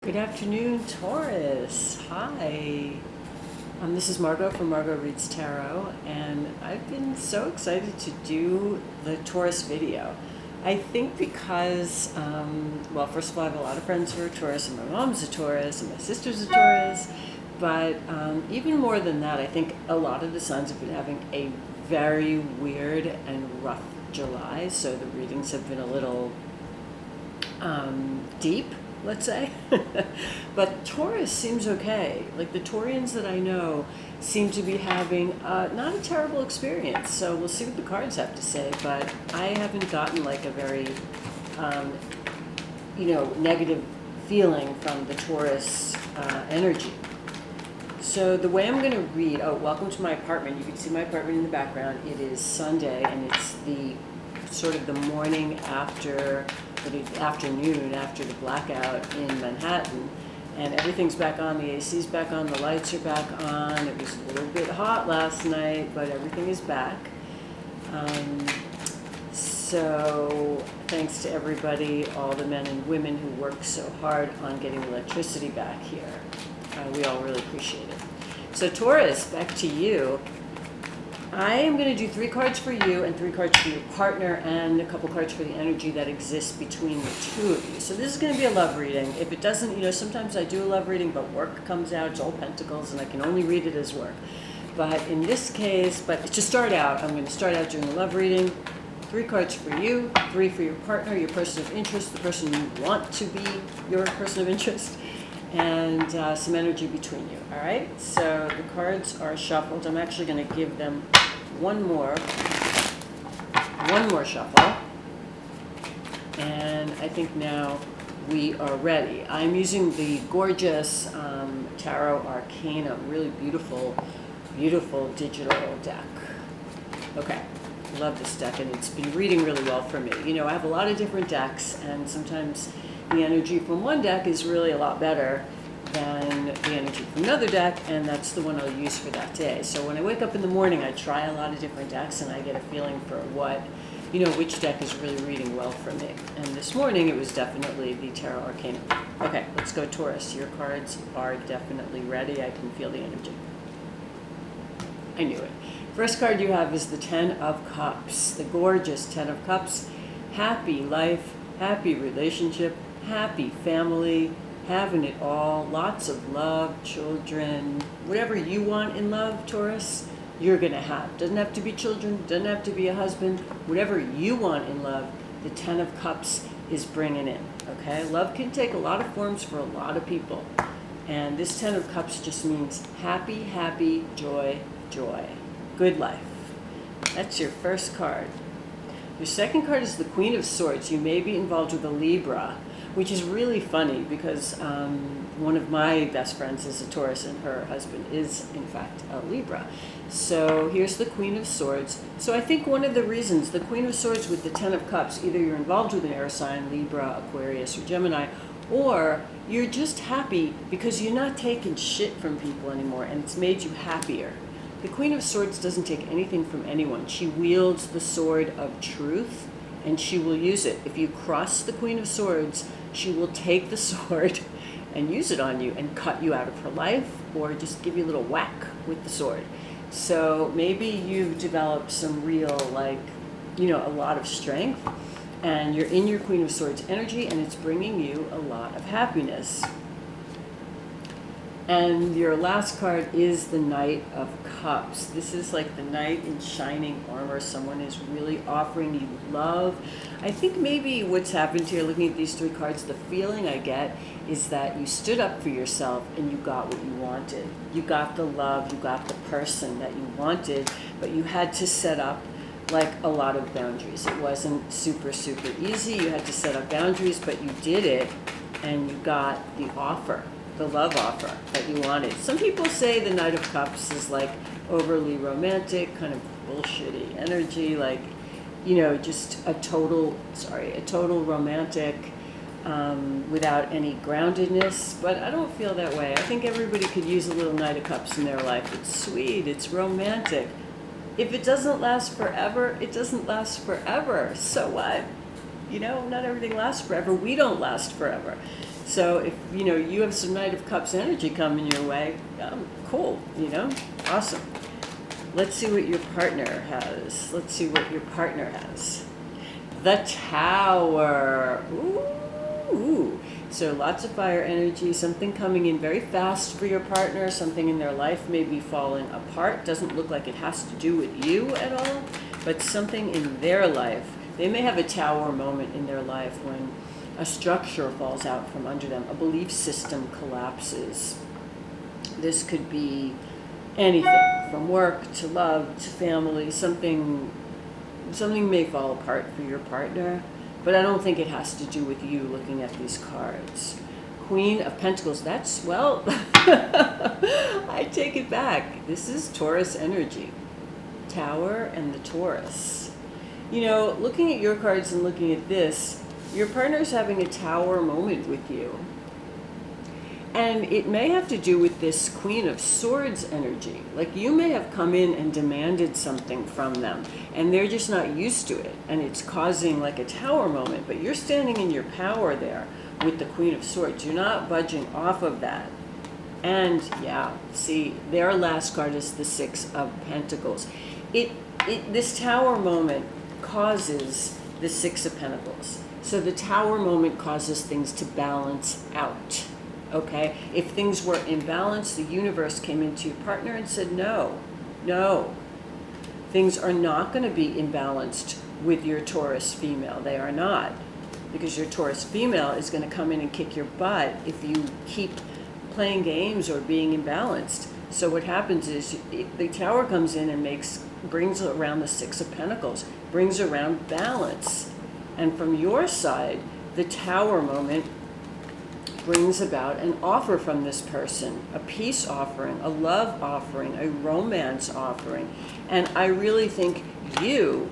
Good afternoon, Taurus. Hi. This is Margot from Margot Reads Tarot, and I've been so excited to do the Taurus video. I think because, well, first of all, I have a lot of friends who are Taurus, and my mom's a Taurus, and my sister's a Taurus, but even more than that, I think a lot of the signs have been having a very weird and rough July, so the readings have been a little deep, let's say. But Taurus seems okay. Like the Taurians that I know seem to be having not a terrible experience. So we'll see what the cards have to say. But I haven't gotten like a very, negative feeling from the Taurus energy. So the way I'm going to read, welcome to my apartment. You can see my apartment in the background. It is Sunday, and it's the sort of the morning after, or the afternoon after the blackout in Manhattan, and everything's back on. The AC's back on, the lights are back on. It was a little bit hot last night, but everything is back. So thanks to everybody, all the men and women who work so hard on getting electricity back here. We all really appreciate it. So Taurus, back to you. I am going to do 3 cards for you and 3 cards for your partner and a couple cards for the energy that exists between the two of you. So this is going to be a love reading. If it doesn't, sometimes I do a love reading, but work comes out, it's all pentacles, and I can only read it as work. But in this case, to start out, I'm going to start out doing a love reading. 3 cards for you, 3 for your partner, your person of interest, the person you want to be your person of interest, and some energy between you. All right, so the cards are shuffled. I'm actually going to give them one more shuffle, and I think now we are ready. I'm using the gorgeous Tarot Arcanum, really beautiful digital deck. Okay, love this deck, and it's been reading really well for me. I have a lot of different decks, and sometimes the energy from one deck is really a lot better than the energy from another deck, and that's the one I'll use for that day. So when I wake up in the morning, I try a lot of different decks, and I get a feeling for which deck is really reading well for me. And this morning, it was definitely the Tarot Arcanum. Okay, let's go, Taurus. Your cards are definitely ready. I can feel the energy. I knew it. First card you have is the 10 of Cups, the gorgeous 10 of Cups. Happy life, happy relationship, happy family, having it all, lots of love, children, whatever you want in love, Taurus, you're going to have. Doesn't have to be children, doesn't have to be a husband, whatever you want in love, the 10 of Cups is bringing in, okay? Love can take a lot of forms for a lot of people, and this 10 of Cups just means happy, happy, joy, joy, good life. That's your first card. Your second card is the Queen of Swords. You may be involved with a Libra, which is really funny because one of my best friends is a Taurus, and her husband is, in fact, a Libra. So here's the Queen of Swords. So I think one of the reasons, the Queen of Swords with the 10 of Cups, either you're involved with an air sign, Libra, Aquarius, or Gemini, or you're just happy because you're not taking shit from people anymore, and it's made you happier. The Queen of Swords doesn't take anything from anyone. She wields the sword of truth, and she will use it. If you cross the Queen of Swords, she will take the sword and use it on you and cut you out of her life, or just give you a little whack with the sword. So maybe you've developed some real, a lot of strength, and you're in your Queen of Swords energy, and it's bringing you a lot of happiness. And your last card is the Knight of Cups. This is like the knight in shining armor. Someone is really offering you love. I think maybe what's happened here, looking at these 3 cards, the feeling I get is that you stood up for yourself and you got what you wanted. You got the love, you got the person that you wanted, but you had to set up a lot of boundaries. It wasn't super easy. You had to set up boundaries, but you did it, and you got the offer, the love offer that you wanted. Some people say the Knight of Cups is overly romantic, kind of bullshitty energy, just a total romantic without any groundedness. But I don't feel that way. I think everybody could use a little Knight of Cups in their life. It's sweet, it's romantic. If it doesn't last forever, it doesn't last forever. So what? Not everything lasts forever. We don't last forever. So if, you know, you have some Knight of Cups energy coming your way, cool, you know, awesome. Let's see what your partner has. Let's see what your partner has. The Tower. Ooh. So lots of fire energy, something coming in very fast for your partner, something in their life may be falling apart. Doesn't look like it has to do with you at all, but something in their life. They may have a tower moment in their life when a structure falls out from under them, a belief system collapses. This could be anything from work to love to family. Something may fall apart for your partner, but I don't think it has to do with you looking at these cards. Queen of Pentacles, that's, well, I take it back. This is Taurus energy. Tower and the Taurus. You know, looking at your cards and looking at this, your partner's having a tower moment with you. And it may have to do with this Queen of Swords energy. Like you may have come in and demanded something from them, and they're just not used to it. And it's causing like a tower moment, but you're standing in your power there with the Queen of Swords. You're not budging off of that. And yeah, see, their last card is the Six of Pentacles. This tower moment causes the Six of Pentacles. So the tower moment causes things to balance out. Okay, if things were imbalanced, the universe came into your partner and said, no, things are not going to be imbalanced with your Taurus female. They are not, because your Taurus female is going to come in and kick your butt if you keep playing games or being imbalanced. So what happens is the tower comes in and brings around the Six of Pentacles, brings around balance. And from your side, the tower moment brings about an offer from this person, a peace offering, a love offering, a romance offering. And I really think you,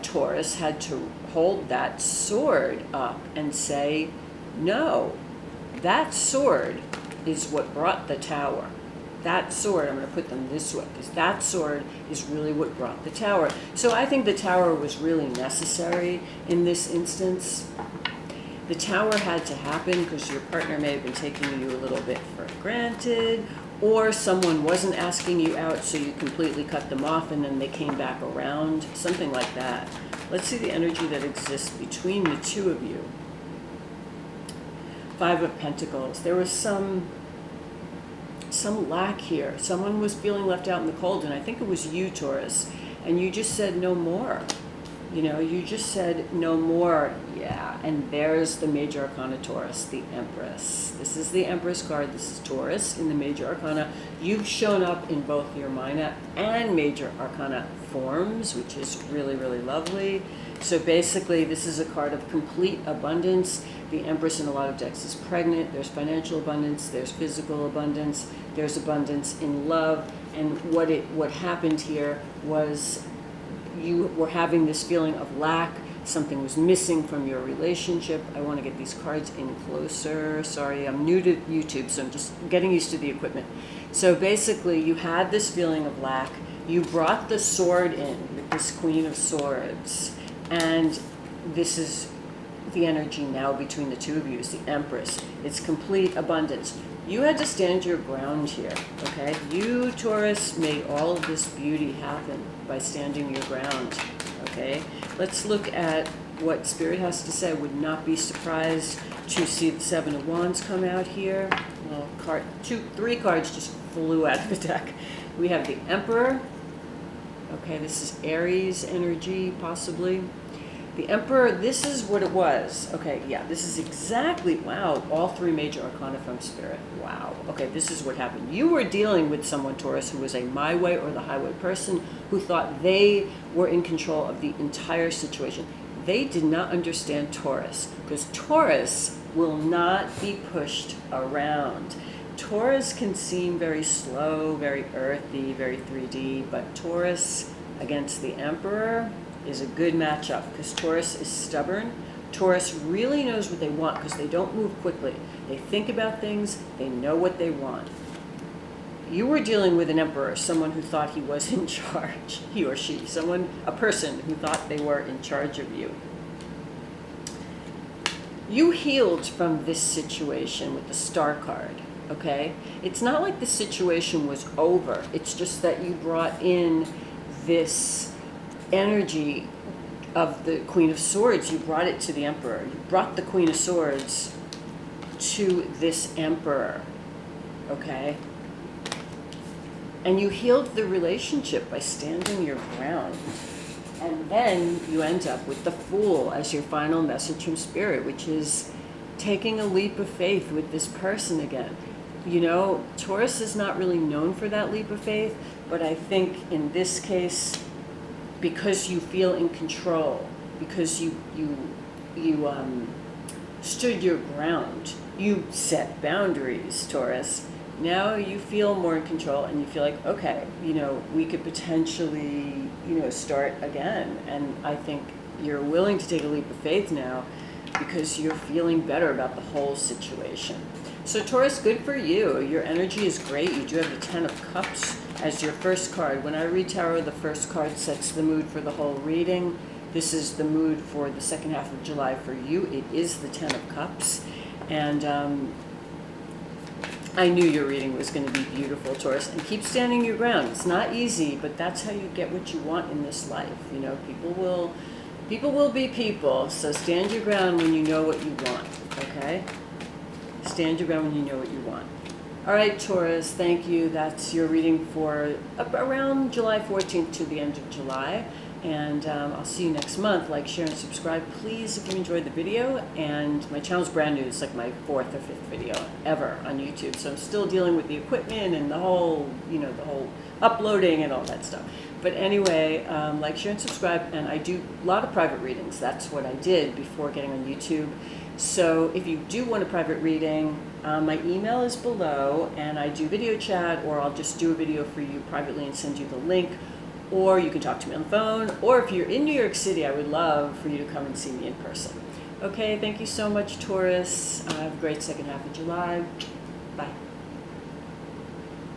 Taurus, had to hold that sword up and say, no, that sword is what brought the tower. That sword, I'm going to put them this way, because that sword is really what brought the tower. So I think the tower was really necessary in this instance. The tower had to happen because your partner may have been taking you a little bit for granted, or someone wasn't asking you out, so you completely cut them off and then they came back around, something like that. Let's see the energy that exists between the two of you. Five of Pentacles. There was some lack here. Someone was feeling left out in the cold, and I think it was you, Taurus, and you just said no more. You know, you just said no more. Yeah, and there's the Major Arcana Taurus, the Empress. This is the Empress card. This is Taurus in the Major Arcana. You've shown up in both your Minor and Major Arcana forms, which is really, really lovely. So basically, this is a card of complete abundance. The Empress in a lot of decks is pregnant. There's financial abundance. There's physical abundance. There's abundance in love. And what happened here was you were having this feeling of lack. Something was missing from your relationship. I want to get these cards in closer. Sorry, I'm new to YouTube, so I'm just getting used to the equipment. So basically, you had this feeling of lack. You brought the sword in with this Queen of Swords. And this is the energy now between the two of you, is the Empress. It's complete abundance. You had to stand your ground here, okay? You, Taurus, made all of this beauty happen by standing your ground, okay? Let's look at what Spirit has to say. I would not be surprised to see the Seven of Wands come out here. Well, three cards just flew out of the deck. We have the Emperor. Okay, this is Aries energy, possibly. The Emperor, this is what it was. Okay, yeah, this is exactly, wow, all three Major Arcana from Spirit. Wow. Okay, this is what happened. You were dealing with someone, Taurus, who was a my way or the highway person who thought they were in control of the entire situation. They did not understand Taurus, because Taurus will not be pushed around. Taurus can seem very slow, very earthy, very 3D, but Taurus against the Emperor is a good matchup because Taurus is stubborn. Taurus really knows what they want because they don't move quickly. They think about things, they know what they want. You were dealing with an Emperor, someone who thought he was in charge, he or she, a person who thought they were in charge of you. You healed from this situation with the Star card, okay? It's not like the situation was over. It's just that you brought in this energy of the Queen of Swords. You brought it to the Emperor. You brought the Queen of Swords to this Emperor, okay? And you healed the relationship by standing your ground. And then you end up with the Fool as your final message from Spirit, which is taking a leap of faith with this person again. You know, Taurus is not really known for that leap of faith, but I think in this case, because you feel in control, because you stood your ground, you set boundaries, Taurus. Now you feel more in control and you feel like, okay, you know, we could potentially, you know, start again. And I think you're willing to take a leap of faith now because you're feeling better about the whole situation. So Taurus, good for you. Your energy is great. You do have the Ten of Cups as your first card. When I read tarot, the first card sets the mood for the whole reading. This is the mood for the second half of July for you. It is the Ten of Cups. And I knew your reading was going to be beautiful, Taurus. And keep standing your ground. It's not easy, but that's how you get what you want in this life. You know, people will be people. So stand your ground when you know what you want, okay? Stand your ground when you know what you want. All right, Taurus, thank you. That's your reading for around July 14th to the end of July. And I'll see you next month. Like, share, and subscribe, please, if you enjoyed the video. And my channel's brand new. It's like my 4th or 5th video ever on YouTube. So I'm still dealing with the equipment and the whole, you know, the whole uploading and all that stuff. But anyway, like, share, and subscribe. And I do a lot of private readings. That's what I did before getting on YouTube. So if you do want a private reading, my email is below. And I do video chat, or I'll just do a video for you privately and send you the link. Or you can talk to me on the phone, or if you're in New York City, I would love for you to come and see me in person. Okay, thank you so much, Taurus. Have a great second half of July. Bye.